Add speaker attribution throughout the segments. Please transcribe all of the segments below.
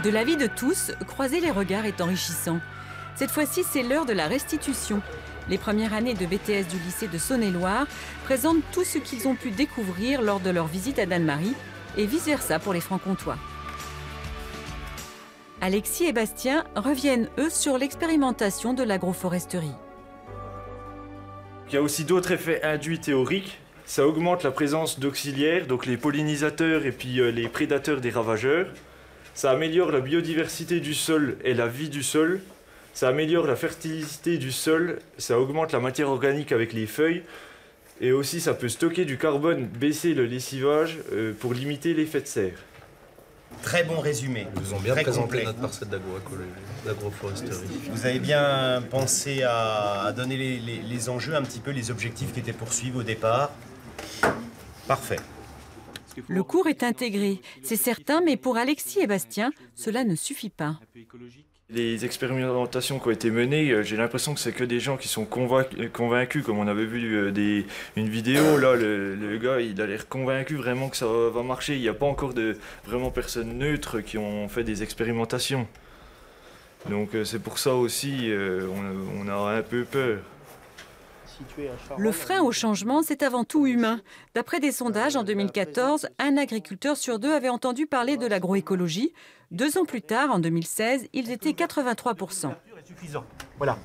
Speaker 1: De l'avis de tous, croiser les regards est enrichissant. Cette fois-ci, c'est l'heure de la restitution. Les premières années de BTS du lycée de Saône-et-Loire présentent tout ce qu'ils ont pu découvrir lors de leur visite à Dannemarie et vice-versa pour les francs-comtois. Alexis et Bastien reviennent, eux, sur l'expérimentation de l'agroforesterie.
Speaker 2: Il y a aussi d'autres effets induits théoriques. Ça augmente la présence d'auxiliaires, donc les pollinisateurs et puis les prédateurs des ravageurs. Ça améliore la biodiversité du sol et la vie du sol. Ça améliore la fertilité du sol. Ça augmente la matière organique avec les feuilles. Et aussi, ça peut stocker du carbone, baisser le lessivage pour limiter l'effet de serre.
Speaker 3: Très bon résumé.
Speaker 4: Ils nous ont bien
Speaker 3: très
Speaker 4: présenté
Speaker 3: complet.
Speaker 4: notre parcelle d'agroforesterie.
Speaker 3: Vous avez bien pensé à donner les enjeux, un petit peu les objectifs qui étaient poursuivis au départ. Parfait.
Speaker 1: Le cours est intégré, c'est certain, mais pour Alexis et Bastien, cela ne suffit pas.
Speaker 2: Les expérimentations qui ont été menées, j'ai l'impression que c'est que des gens qui sont convaincus, comme on avait vu une vidéo, là, le gars, il a l'air convaincu vraiment que ça va marcher. Il n'y a pas encore de vraiment personnes neutres qui ont fait des expérimentations. Donc c'est pour ça aussi, on a un peu peur.
Speaker 1: Le frein au changement, c'est avant tout humain. D'après des sondages, en 2014, un agriculteur sur deux avait entendu parler de l'agroécologie. 2 ans plus tard, en 2016, ils étaient 83%.
Speaker 3: Voilà.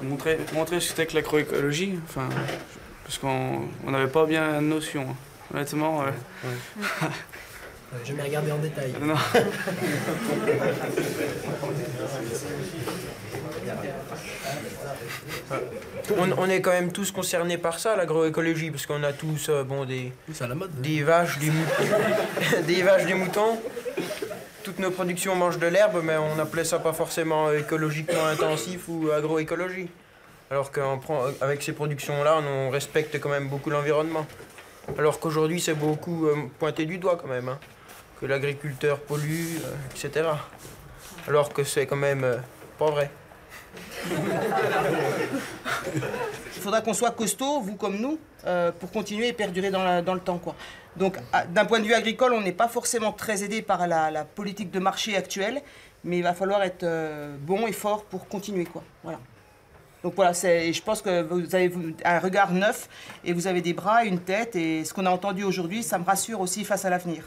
Speaker 5: Montrer ce que c'était que l'agroécologie, enfin, parce qu'on n'avait pas bien notion, hein. Honnêtement.
Speaker 6: Je vais regarder en détail.
Speaker 5: Non.
Speaker 7: On est quand même tous concernés par ça, l'agroécologie, parce qu'on a tous des vaches, des vaches, des moutons. Toutes nos productions mangent de l'herbe, mais on appelait ça pas forcément écologiquement intensif ou agroécologie. Alors qu'avec ces productions-là, on respecte quand même beaucoup l'environnement. Alors qu'aujourd'hui, c'est beaucoup pointé du doigt quand même, hein, que l'agriculteur pollue, etc. Alors que c'est quand même pas vrai.
Speaker 8: Il faudra qu'on soit costaud, vous comme nous, pour continuer et perdurer dans le temps, quoi. Donc, d'un point de vue agricole, on n'est pas forcément très aidé par la politique de marché actuelle, mais il va falloir être bon et fort pour continuer, quoi. Voilà. Donc voilà, je pense que vous avez un regard neuf et vous avez des bras, une tête, et ce qu'on a entendu aujourd'hui, ça me rassure aussi face à l'avenir.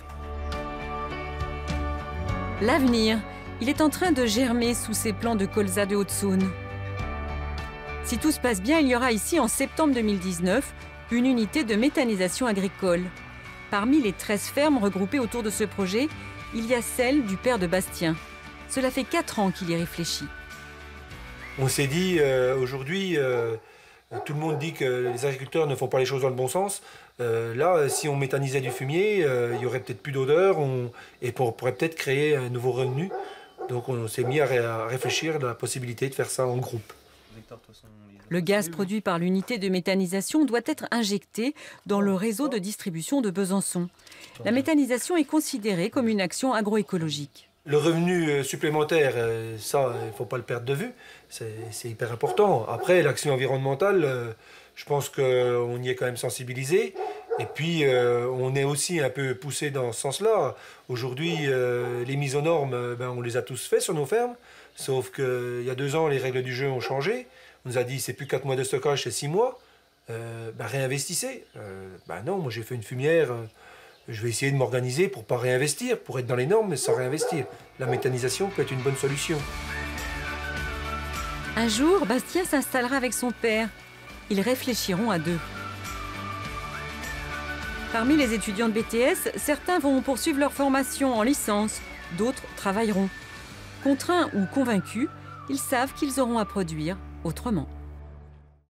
Speaker 1: L'avenir, il est en train de germer sous ces plants de colza de Haute-Saône. Si tout se passe bien, il y aura ici, en septembre 2019, une unité de méthanisation agricole. Parmi les 13 fermes regroupées autour de ce projet, il y a celle du père de Bastien. Cela fait 4 ans qu'il y réfléchit.
Speaker 9: On s'est dit, aujourd'hui, tout le monde dit que les agriculteurs ne font pas les choses dans le bon sens. Là, si on méthanisait du fumier, il y aurait peut-être plus d'odeur et on pourrait peut-être créer un nouveau revenu. Donc on s'est mis à réfléchir à la possibilité de faire ça en groupe.
Speaker 1: Le gaz produit par l'unité de méthanisation doit être injecté dans le réseau de distribution de Besançon. La méthanisation est considérée comme une action agroécologique.
Speaker 9: Le revenu supplémentaire, ça, il ne faut pas le perdre de vue. C'est hyper important. Après, l'action environnementale, je pense qu'on y est quand même sensibilisé. Et puis, on est aussi un peu poussé dans ce sens-là. Aujourd'hui, les mises aux normes, on les a tous fait sur nos fermes. Sauf qu'il y a 2 ans, les règles du jeu ont changé. On nous a dit c'est plus 4 mois de stockage, c'est 6 mois. Réinvestissez. Non, moi j'ai fait une fumière. Je vais essayer de m'organiser pour ne pas réinvestir, pour être dans les normes, mais sans réinvestir. La méthanisation peut être une bonne solution.
Speaker 1: Un jour, Bastien s'installera avec son père. Ils réfléchiront à 2. Parmi les étudiants de BTS, certains vont poursuivre leur formation en licence, d'autres travailleront. Contraints ou convaincus, ils savent qu'ils auront à produire autrement.